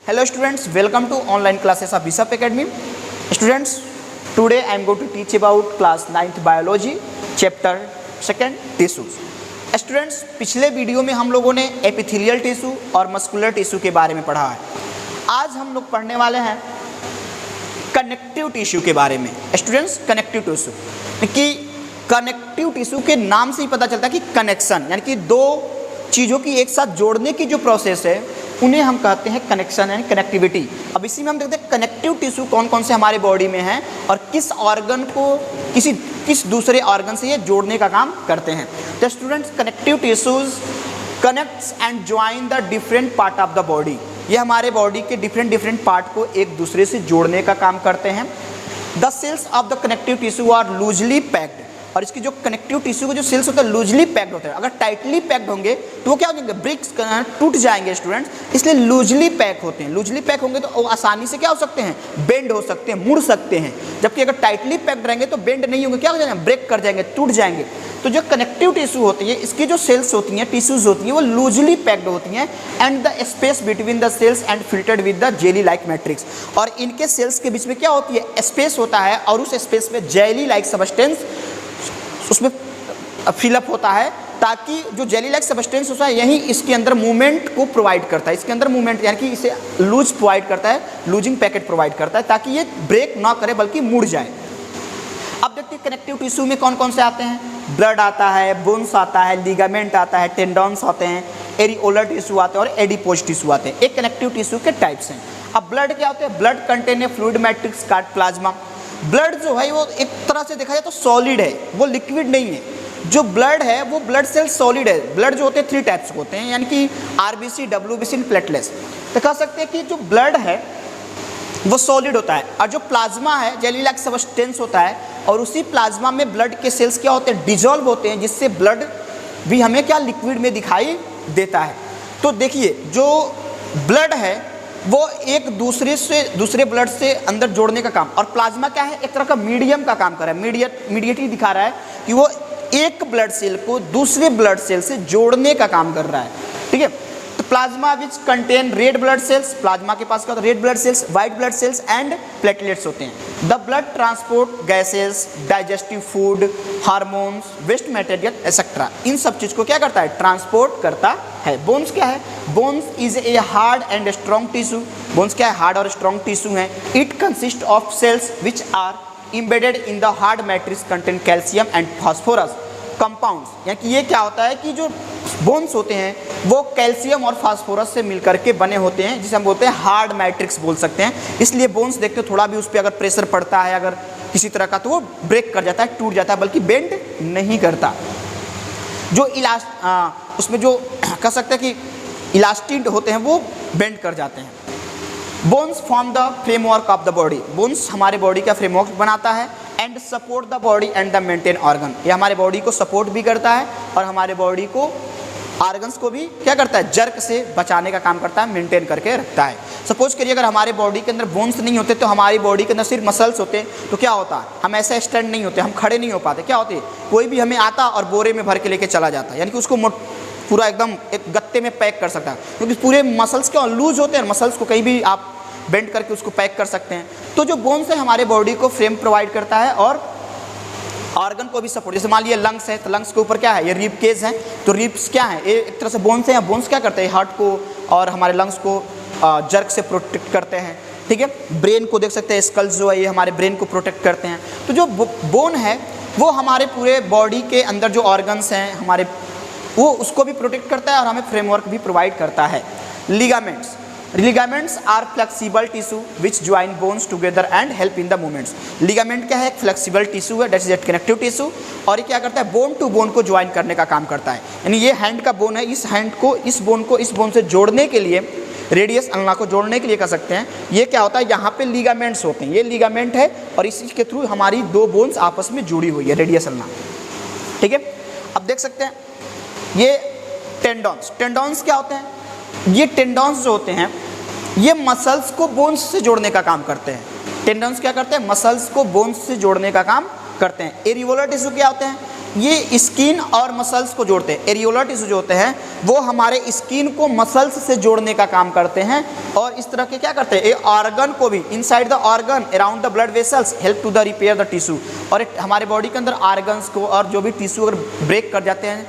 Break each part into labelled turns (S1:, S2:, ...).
S1: Hello students, welcome to online classes of Bishop Academy. Students, today I am going to teach about class 9th biology chapter 2nd tissues. Students, पिछले video में हम लोगों ने epithelial tissue और muscular tissue के बारे में पढ़ा है। आज हम लोग पढ़ने वाले हैं कनेक्टिव टिश्यू के बारे में। स्टूडेंट्स, कनेक्टिव टिश्यू कि कनेक्टिव टिश्यू के नाम से ही पता चलता है कि कनेक्शन यानी कि दो चीज़ों की एक साथ जोड़ने की जो प्रोसेस है उन्हें हम कहते हैं कनेक्शन एंड कनेक्टिविटी। अब इसी में हम देखते हैं कनेक्टिव टिश्यू कौन कौन से हमारे बॉडी में हैं और किस ऑर्गन को किस दूसरे ऑर्गन से ये जोड़ने का काम करते हैं। तो students, connective tissues connects and join the different part of the body. ये हमारे बॉडी के डिफरेंट पार्ट को एक दूसरे से जोड़ने का काम करते हैं। The cells of the connective tissue are loosely packed. और इसकी जो कनेक्टिव टिश्यू के जो सेल्स होते हैं लूजली पैक्ड होते हैं। अगर टाइटली पैक्ड होंगे तो वो क्या हो जाएंगे, ब्रिक्स टूट जाएंगे स्टूडेंट्स, इसलिए लूजली पैक होते हैं। लूजली पैक होंगे तो आसानी से क्या हो सकते हैं, बेंड हो सकते हैं, मुड़ सकते हैं। जबकि अगर टाइटली पैक्ड रहेंगे तो बेंड नहीं होंगे, क्या हो जाएंगे, ब्रेक कर जाएंगे, टूट जाएंगे। तो जो कनेक्टिव टिश्यू होती है इसकी जो सेल्स होती हैं, टिश्यूज होती हैं, वो लूजली पैक्ड होती हैं and the space between the cells and filtered with the jelly like matrix. और इनके सेल्स के बीच में क्या होती है, स्पेस होता है और उस स्पेस में जेली लाइक सब्सटेंस उसमें फिलअप होता है, ताकि जो जेली लाइक सब्सटेंस होता है यही इसके अंदर मूवमेंट को प्रोवाइड करता है। इसके अंदर मूवमेंट यानी कि इसे लूज प्रोवाइड करता है, लूजिंग पैकेट प्रोवाइड करता है, ताकि ये ब्रेक ना करे बल्कि मुड़ जाए। अब देखते हैं कनेक्टिव टिश्यू में कौन कौन से आते हैं। ब्लड आता है, बोन्स आता है, लिगामेंट आता है, टेंडन्स आते हैं, एरिओलर टिश्यू आते हैं और एडिपोज टिश्यू आते हैं। एक कनेक्टिव टिश्यू के टाइप्स हैं। अब ब्लड क्या होते हैं, blood contain a fluid matrix card plasma. Blood जो है वो एक तरह से देखा जाए तो सॉलिड है, वो लिक्विड नहीं है। जो ब्लड है वो ब्लड सेल सॉलिड है। ब्लड जो होते हैं 3 टाइप्स के होते हैं, यानी कि आरबीसी, डब्ल्यूबीसी, प्लेटलेट्स। तो कह सकते हैं कि जो ब्लड है वो सॉलिड होता है और जो प्लाज्मा है जेली लाइक सब्सटेंस होता है। और उसी प्लाज्मा में ब्लड के सेल्स क्या होते हैं, डिजॉल्व होते हैं, जिससे ब्लड भी हमें क्या लिक्विड में दिखाई देता है। तो देखिए, जो ब्लड है वो एक दूसरे ब्लड से अंदर जोड़ने का काम, और प्लाज्मा क्या है, एक तरह का मीडियम का काम कर रहा है। मीडिएटली दिखा रहा है कि वो एक ब्लड सेल को दूसरे ब्लड सेल से जोड़ने का काम कर रहा है। ठीक है, तो plasma which contain red blood cells, plasma के पास क्या होता है, red blood cells, white blood cells and platelets होते हैं। The blood transport gases, digestive food, hormones, waste material etcetera, इन सब चीज को क्या करता है, ट्रांसपोर्ट करता है। बोन्स क्या है, bones is a hard and strong tissue. Bones क्या है, हार्ड और स्ट्रॉन्ग टिश्यू है। It consist of cells which are embedded in the hard matrix contain calcium and phosphorus compounds। यानी कि ये क्या होता है कि जो बोन्स होते हैं वो कैल्शियम और फास्फोरस से मिलकर के बने होते हैं, जिसे हम बोलते हैं हार्ड मैट्रिक्स बोल सकते हैं। इसलिए बोन्स देखते हो थोड़ा भी उस पर अगर प्रेशर पड़ता है अगर किसी तरह का, तो वो ब्रेक कर जाता है, टूट जाता है, बल्कि बेंड नहीं करता। जो उसमें जो कह सकते हैं कि इलास्टिक होते हैं वो बेंड कर जाते हैं। Bones form the framework of the body. Bones हमारे बॉडी का फ्रेमवर्क बनाता है and support the body and the maintain organ. ये हमारे बॉडी को सपोर्ट भी करता है और हमारे बॉडी को ऑर्गन्स को भी क्या करता है, जर्क से बचाने का काम करता है, मेंटेन करके रखता है। सपोज करिए अगर हमारे बॉडी के अंदर बोन्स नहीं होते तो हमारी बॉडी के अंदर सिर्फ मसल्स होते तो क्या होता, हम ऐसे स्टैंड नहीं होते, हम खड़े नहीं हो पाते। क्या होते, कोई भी हमें आता और बोरे में भर के लेके चला जाता, यानी कि उसको पूरा एकदम एक गत्ते में पैक कर सकता है, क्योंकि पूरे मसल्स क्या लूज होते हैं, मसल्स को कहीं भी आप बेंड करके उसको पैक कर सकते हैं। तो जो बोन्स है हमारे बॉडी को फ्रेम प्रोवाइड करता है और ऑर्गन को भी सपोर्ट। जैसे मान लिया लंग्स है तो लंग्स के ऊपर क्या है, ये रिब केज है, तो रिब्स क्या है, ये एक तरह से बोन्स हैं। बोन्स क्या करते हैं, हार्ट को और हमारे लंग्स को जर्क से प्रोटेक्ट करते हैं। ठीक है, ब्रेन को देख सकते हैं, स्कल्स जो है ये हमारे ब्रेन को प्रोटेक्ट करते हैं। तो जो बोन है वो हमारे पूरे बॉडी के अंदर जो ऑर्गन्स हैं हमारे, वो उसको भी प्रोटेक्ट करता है और हमें फ्रेमवर्क भी प्रोवाइड करता है। Ligaments, ligaments are flexible tissue which join bones together and help in the movements. Ligament क्या है, एक फ्लेक्सिबल टिश्यू है, that is a connective tissue, और ये क्या करता है, बोन टू बोन को ज्वाइन करने का काम करता है। यानी ये हैंड का बोन है, इस हैंड को इस बोन से जोड़ने के लिए, रेडियस अल्ना को जोड़ने के लिए कर सकते हैं। ये क्या होता है, यहाँ पे लिगामेंट्स होते हैं, ये लिगामेंट है और इसी के थ्रू हमारी दो बोन्स आपस में जुड़ी हुई है, रेडियस अल्ना। ठीक है, अब देख सकते हैं ये टेंडन्स। टेंडन्स क्या होते हैं, ये टेंडन्स जो होते हैं ये मसल्स को बोन्स से जोड़ने का काम करते हैं। टेंडन्स क्या करते हैं, मसल्स को बोन्स से जोड़ने का काम करते हैं। एरिओलर टिश्यू क्या होते हैं, ये स्किन और मसल्स को जोड़ते हैं। एरियोलर टिश्यू जो होते हैं वो हमारे स्किन को मसल्स से जोड़ने का काम करते हैं, और इस तरह के क्या करते हैं, ये ऑर्गन को भी inside the organ around the blood vessels help to the repair the tissue, और हमारे बॉडी के अंदर ऑर्गन्स को और जो भी टिश्यू अगर ब्रेक कर जाते हैं,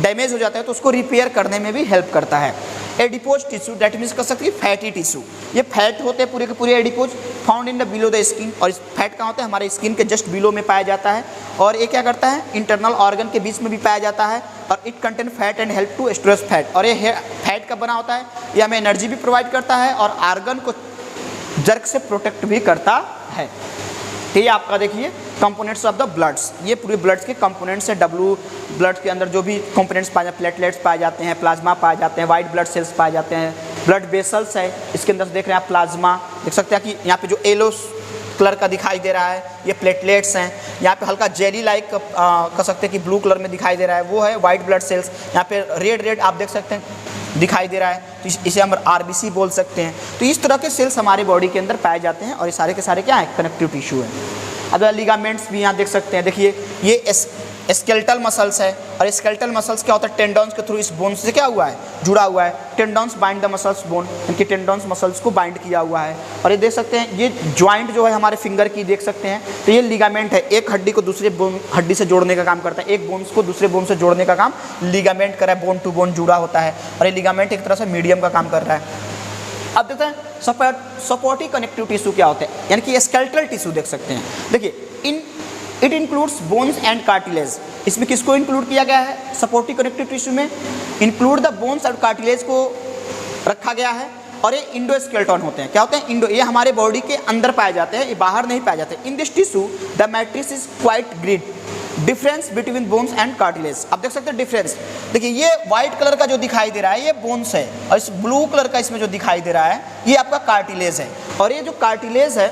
S1: डैमेज हो जाता है, तो उसको रिपेयर करने में भी हेल्प करता है। एडिपोज टिश्यू दैट मीन्स कर सकते हैं फैटी टिश्यू, ये फैट होते हैं पूरे के पूरे adipose, found in the below the skin, और इस फैट कहाँ होता है, हमारे स्किन के जस्ट बिलो में पाया जाता है, और ये क्या करता है, इंटरनल ऑर्गन के बीच में भी पाया जाता है, और it contain fat and help to storage fat, और ये फैट का बना होता है, ये हमें एनर्जी भी प्रोवाइड करता है और ऑर्गन को जर्क से प्रोटेक्ट भी करता है। तो ये आपका देखिए कंपोनेंट्स ऑफ द ब्लड्स, ये पूरे ब्लड्स के कंपोनेंट्स है। डब्लू ब्लड के अंदर जो भी कंपोनेंट्स पाए जाते हैं, प्लेटलेट्स पाए जाते हैं, प्लाज्मा पाए जाते हैं, वाइट ब्लड सेल्स पाए जाते हैं, ब्लड वेसल्स है, इसके अंदर देख रहे हैं आप प्लाज्मा, देख सकते हैं कि यहाँ पे जो येलो कलर का दिखाई दे रहा है ये प्लेटलेट्स हैं, यहाँ पे हल्का जेली लाइक कह सकते हैं कि ब्लू कलर में दिखाई दे रहा है वो है वाइट ब्लड सेल्स, यहाँ पे रेड आप देख सकते हैं दिखाई दे रहा है, तो इसे हम आरबीसी बोल सकते हैं। तो इस तरह के सेल्स हमारे बॉडी के अंदर पाए जाते हैं, और ये सारे के सारे क्या है, कनेक्टिव टिश्यू है। अब लिगामेंट्स भी यहाँ देख सकते हैं, देखिए ये स्केलेटल मसल्स है, और स्केलेटल मसल्स क्या होता है, टेंडन्स के थ्रू इस बोन से क्या हुआ है, जुड़ा हुआ है, tendons bind the muscles bone, इनकी टेंडन्स मसल्स को बाइंड किया हुआ है। और ये देख सकते हैं ये ज्वाइंट जो है हमारे फिंगर की देख सकते हैं, तो ये लिगामेंट है, एक हड्डी को दूसरे बोन हड्डी से जोड़ने का काम करता है, एक बोन्स को दूसरे बोन से जोड़ने का काम लिगामेंट कर रहा है, बोन टू बोन जुड़ा होता है, और ये लिगामेंट एक तरह से मीडियम का काम कर रहा है। अब देखते हैं सपोर्टिव कनेक्टिव टिश्यू क्या होते हैं, यानी कि स्केलेटल टिश्यू देख सकते हैं। देखिए it includes bones and cartilage, इसमें किसको इंक्लूड किया गया है, सपोर्टिव कनेक्टिव टिश्यू में इंक्लूड द बोन्स और कार्टिलेज को रखा गया है, और ये इंडोस्केलेटन होते हैं। क्या होते हैं, इंडो, ये हमारे बॉडी के अंदर पाए जाते हैं, ये बाहर नहीं पाए जाते। In this tissue the matrix is quite grid, difference between bones and cartilage. अब देख सकते हैं डिफरेंस, देखिए ये व्हाइट कलर का जो दिखाई दे रहा है ये बोन्स है, और इस ब्लू कलर का इसमें जो दिखाई दे रहा है ये आपका कार्टिलेज है, और ये जो कार्टिलेज है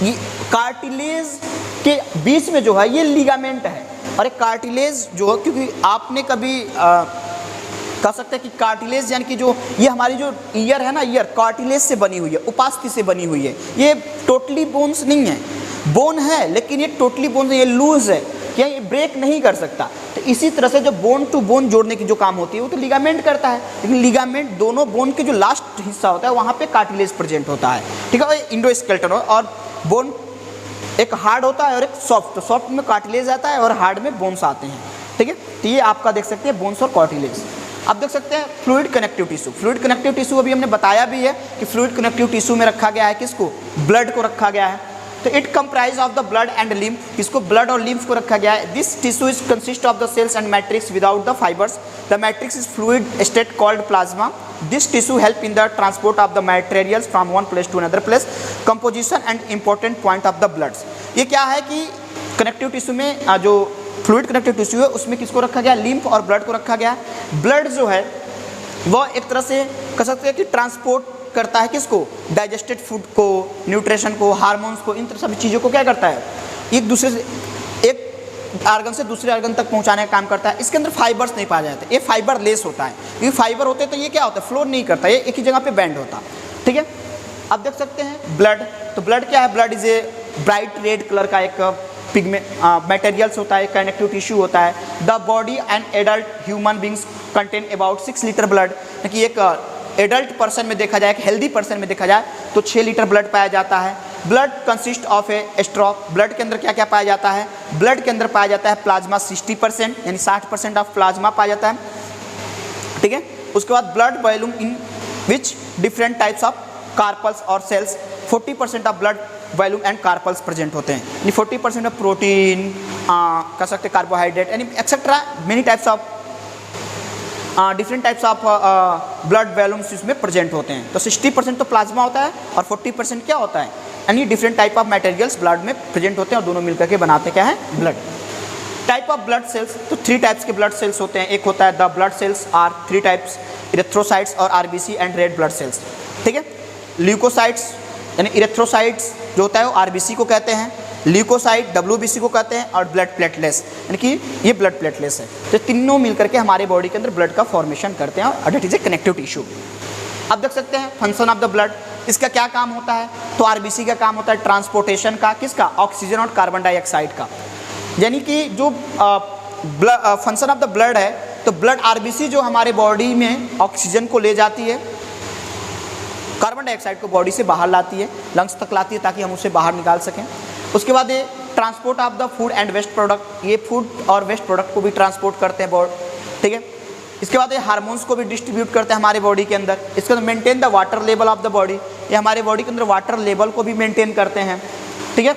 S1: ये कार्टिलेज के बीच में जो है ये लिगामेंट है, और एक कार्टिलेज जो है, क्योंकि आपने कभी कह सकते हैं कि कार्टिलेज यानी कि जो ये हमारी जो ईयर है ना, ईयर कार्टिलेज से बनी हुई है, उपास्थि से बनी हुई है, ये टोटली बोन्स नहीं है, बोन है लेकिन ये टोटली बोन, ये लूज है, क्या ये ब्रेक नहीं कर सकता। तो इसी तरह से जो बोन टू बोन जोड़ने की जो काम होती है वो तो लिगामेंट करता है, लेकिन लिगामेंट दोनों बोन के जो लास्ट हिस्सा होता है वहाँ पे कार्टिलेज प्रेजेंट होता है, ठीक है। इंडोस्केलेटन और बोन एक हार्ड होता है और एक सॉफ्ट, तो सॉफ्ट में कार्टिलेज आता है और हार्ड में बोन्स आते हैं, ठीक है। तो ये आपका देख सकते हैं बोन्स और कार्टिलेज। अब देख सकते हैं fluid connective tissue, fluid connective tissue अभी हमने बताया भी है कि फ्लूइड कनेक्टिव टिश्यू में रखा गया है किसको, ब्लड को रखा गया है। तो it comprise of the blood and lymph, इसको ब्लड और लिम्फ को रखा गया है। This tissue is consist of the cells and matrix without the fibres, the matrix is fluid state called plasma. This tissue help in the transport of the materials from one place to another place, composition and important point of the bloods. ये क्या है कि connective tissue में जो fluid connective tissue है उसमें किसको रखा गया, लिम्फ और ब्लड को रखा गया। ब्लड जो है वह एक तरह से कह सकते हैं कि ट्रांसपोर्ट करता है किसको, डाइजेस्टेड फूड को, न्यूट्रिशन को, हार्मोन्स को, इन सभी चीज़ों को क्या करता है, एक दूसरे से एक आर्गन से दूसरे आर्गन तक पहुंचाने का काम करता है। इसके अंदर फाइबर्स नहीं पाए जाते, ये फाइबर लेस होता है, क्योंकि फाइबर होते तो ये क्या होता है, फ्लो नहीं करता, ये एक ही जगह पे बैंड होता, ठीक है। अब देख सकते हैं ब्लड, तो ब्लड क्या है, blood is a bright red colour का एक पिगमेंट मटेरियल्स होता है, कनेक्टिव टिश्यू होता है। The body and adult human beings contain about 6 litre blood, कि एक एडल्ट पर्सन में देखा जाए, एक हेल्दी पर्सन में देखा जाए तो 6 लीटर ब्लड पाया जाता है। Blood consist of A straw, blood के अंदर क्या क्या पाया जाता है, ब्लड के अंदर पाया जाता है प्लाज्मा 60%, यानी 60% ऑफ प्लाज्मा पाया जाता है, ठीक है। उसके बाद blood volume in which different types of corpuscles और cells, 40% of blood volume and corpuscles present होते हैं, यानी 40% ऑफ प्रोटीन कह सकते हैं, कार्बोहाइड्रेट यानी etcetera many types of different types of blood volumes इसमें प्रेजेंट होते हैं। तो 60% तो प्लाज्मा होता है और 40% क्या होता है, यानी different type of materials blood में प्रेजेंट होते हैं और दोनों मिलकर के बनाते क्या है, blood. Type of blood cells, तो 3 टाइप्स के ब्लड सेल्स होते हैं। एक होता है the blood cells are 3 types, erythrocytes और RBC and red blood cells, ठीक है। ल्यूकोसाइट्स यानी इरेथ्रोसाइट्स जो होता है वो आरबीसी को कहते हैं, ल्यूकोसाइट डब्ल्यूबीसी को कहते हैं, और ब्लड प्लेटलेट्स यानी कि ये ब्लड प्लेटलेट्स है। तो तीनों मिलकर के हमारे बॉडी के अंदर ब्लड का फॉर्मेशन करते हैं और that is a connective tissue. अब देख सकते हैं फंक्शन ऑफ द ब्लड, इसका क्या काम होता है, तो आरबीसी का काम होता है ट्रांसपोर्टेशन का, किसका, ऑक्सीजन और कार्बन डाइऑक्साइड का। यानी कि जो फंक्शन ऑफ द ब्लड है, तो ब्लड आरबीसी जो हमारे बॉडी में ऑक्सीजन को ले जाती है, कार्बन डाइऑक्साइड को बॉडी से बाहर लाती है, लंग्स तक लाती है ताकि हम उसे बाहर निकाल सकें। उसके बाद ये transport of the food and waste product, ये फूड और वेस्ट प्रोडक्ट को भी ट्रांसपोर्ट करते हैं ठीक है। इसके बाद ये हार्मोन्स को भी डिस्ट्रीब्यूट करते हैं हमारे बॉडी के अंदर। इसके बाद maintain the water level of the body, ये हमारे बॉडी के अंदर वाटर लेवल को भी मेंटेन करते हैं, ठीक है।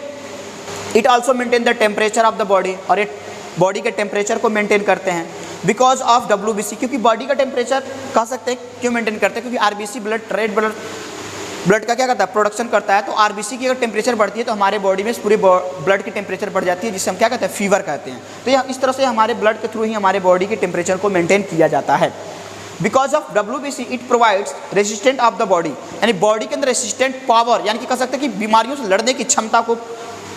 S1: It also maintain the temperature of the body, और ये बॉडी के टेम्परेचर को मेंटेन करते हैं बिकॉज ऑफ WBC, क्योंकि बॉडी का टेम्परेचर कह सकते हैं क्यों मेंटेन करते हैं, क्योंकि RBC ब्लड, रेड ब्लड का क्या करता है, प्रोडक्शन करता है। तो RBC की अगर टेम्परेचर बढ़ती है तो हमारे बॉडी में पूरे ब्लड की टेम्परेचर बढ़ जाती है, जिसे हम क्या कहते हैं, फीवर कहते हैं। तो यह इस तरह से हमारे ब्लड के थ्रू ही हमारे बॉडी के टेम्परेचर को मेंटेन किया जाता है। Because of WBC it provides resistant of the body, यानी बॉडी के अंदर रेसिस्टेंट पावर, यानी कि कह सकते हैं कि बीमारियों से लड़ने की क्षमता को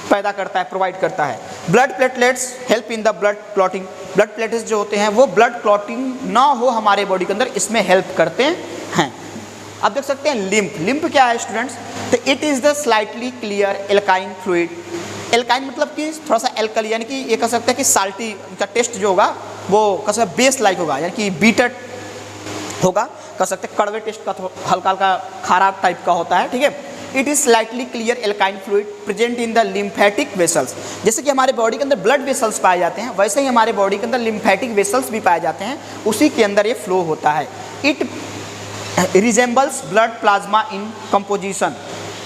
S1: पैदा करता है, प्रोवाइड करता है। Blood platelets help in the blood clotting, blood platelets जो होते हैं वो ब्लड क्लॉटिंग ना हो हमारे बॉडी के अंदर, इसमें हेल्प करते हैं। आप देख सकते हैं लिम्फ, लिम्फ क्या है स्टूडेंट्स, तो it is the slightly clear alkyne fluid. Alkyne मतलब कि थोड़ा सा एल्कली, यानी कि ये कह सकते हैं कि साल्टी का टेस्ट जो होगा वो कह सकते बेस लाइक होगा, यानी कि बीटर होगा, कह सकते हैं कड़वे टेस्ट का, हल्का हल्का खारा टाइप का होता है, ठीक है। It is slightly clear alkyne fluid present in the lymphatic vessels, जैसे कि हमारे बॉडी के अंदर ब्लड वेसल्स पाए जाते हैं, वैसे ही हमारे बॉडी के अंदर लिम्फेटिक वेसल्स भी पाए जाते हैं, उसी के अंदर ये फ्लो होता है। It resembles blood plasma in composition,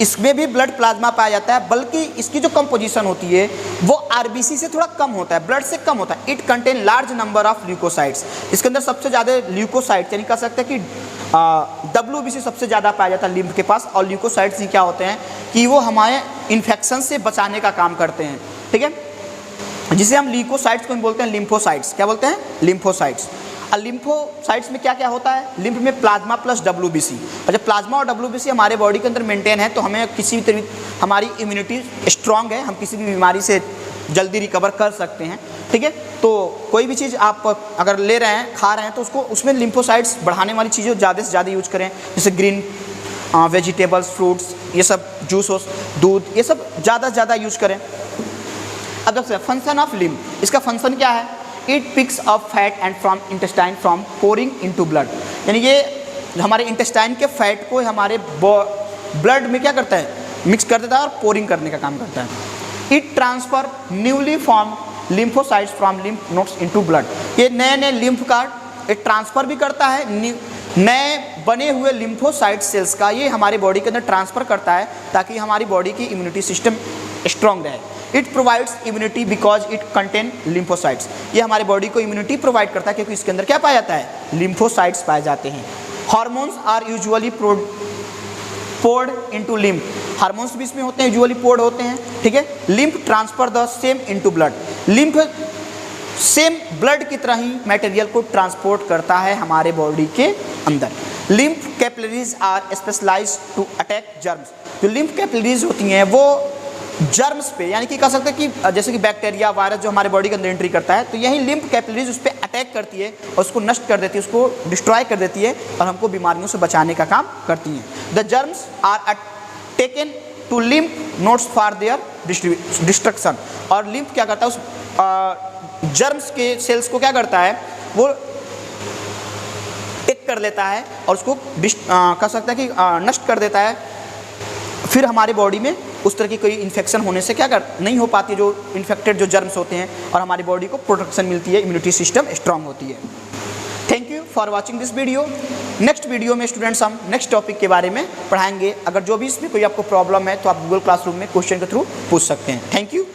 S1: इसमें भी ब्लड प्लाज्मा पाया जाता है, बल्कि इसकी जो कंपोजिशन होती है वो RBC से थोड़ा कम होता है, ब्लड से कम होता है। It contain large number of leukocytes, इसके अंदर सबसे ज़्यादा ल्यूकोसाइट्स, यानी कह सकते हैं कि WBC सबसे ज़्यादा पाया जाता है लिम्फ के पास। और ल्यूकोसाइट्स क्या होते हैं कि वो हमारे इन्फेक्शन से बचाने का काम करते हैं, ठीक है, जिसे हम ल्यूकोसाइट्स को बोलते हैं लिम्फोसाइट्स। क्या बोलते हैं, लिम्फोसाइट्स। और लिम्फोसाइट्स में क्या क्या होता है, लिम्फ में प्लाज्मा प्लस WBC, और जब प्लाज्मा और WBC हमारे बॉडी के अंदर मेंटेन है तो हमें किसी भी तरह हमारी इम्यूनिटी स्ट्रांग है, हम किसी भी बीमारी से जल्दी रिकवर कर सकते हैं, ठीक है। तो कोई भी चीज़ आप अगर ले रहे हैं, खा रहे हैं, तो उसको उसमें लिम्फोसाइट्स बढ़ाने वाली चीज़ें ज़्यादा से ज़्यादा यूज करें, जैसे ग्रीन वेजिटेबल्स, फ्रूट्स, ये सब जूस, दूध, ये सब ज़्यादा से ज़्यादा यूज करें। अब देखते हैं फंक्शन ऑफ लिम्फ, इसका फंक्शन क्या है, it picks up fat and from intestine from pouring into blood, यानी ये हमारे इंटेस्टाइन के फैट को हमारे ब्लड में क्या करता है, मिक्स कर देता है और पोरिंग करने का काम करता है। It transfer newly form lymphocytes from lymph nodes into blood, ये नए नए लिम्फ का ट्रांसफ़र भी करता है, नए बने हुए लिम्फोसाइट सेल्स का ये हमारे बॉडी के अंदर ट्रांसफ़र करता है ताकि हमारी बॉडी की इम्यूनिटी सिस्टम स्ट्रॉन्ग रहे। It provides immunity because it contain lymphocytes, ये हमारे बॉडी को इम्यूनिटी प्रोवाइड करता है क्योंकि इसके अंदर क्या पाया जाता है, लिम्फोसाइट्स पाए जाते हैं। Hormones are usually poured into lymph, hormones भी इसमें होते हैं, यूजुअली पोर्ड होते हैं, ठीक है। Lymph transfer the same into blood, lymph same blood की तरह ही मटेरियल को ट्रांसपोर्ट करता है हमारे बॉडी के अंदर। Lymph capillaries are specialised to attack germs, जो लिम्फ कैपिलरीज होती हैं वो जर्म्स पे, यानी कि कह सकते हैं कि जैसे कि बैक्टीरिया, वायरस जो हमारे बॉडी के अंदर एंट्री करता है, तो यही लिम्फ कैपिलरीज उस पर अटैक करती है और उसको नष्ट कर देती है, उसको डिस्ट्रॉय कर देती है और हमको बीमारियों से बचाने का काम करती हैं। The germs are taken to lymph nodes for their destruction, और लिम्फ क्या करता है, उस जर्म्स के सेल्स को क्या करता है, वो टेक कर लेता है और उसको कह सकता है कि नष्ट कर देता है। फिर हमारे बॉडी में उस तरह की कोई इन्फेक्शन होने से क्या नहीं हो पाती, जो इन्फेक्टेड जो जर्म्स होते हैं, और हमारी बॉडी को प्रोटेक्शन मिलती है, इम्यूनिटी सिस्टम स्ट्रांग होती है। Thank you for watching this video. Next video में स्टूडेंट्स हम नेक्स्ट टॉपिक के बारे में पढ़ाएंगे। अगर जो भी इसमें कोई आपको प्रॉब्लम है तो आप गूगल क्लासरूम में क्वेश्चन के थ्रू पूछ सकते हैं। Thank you.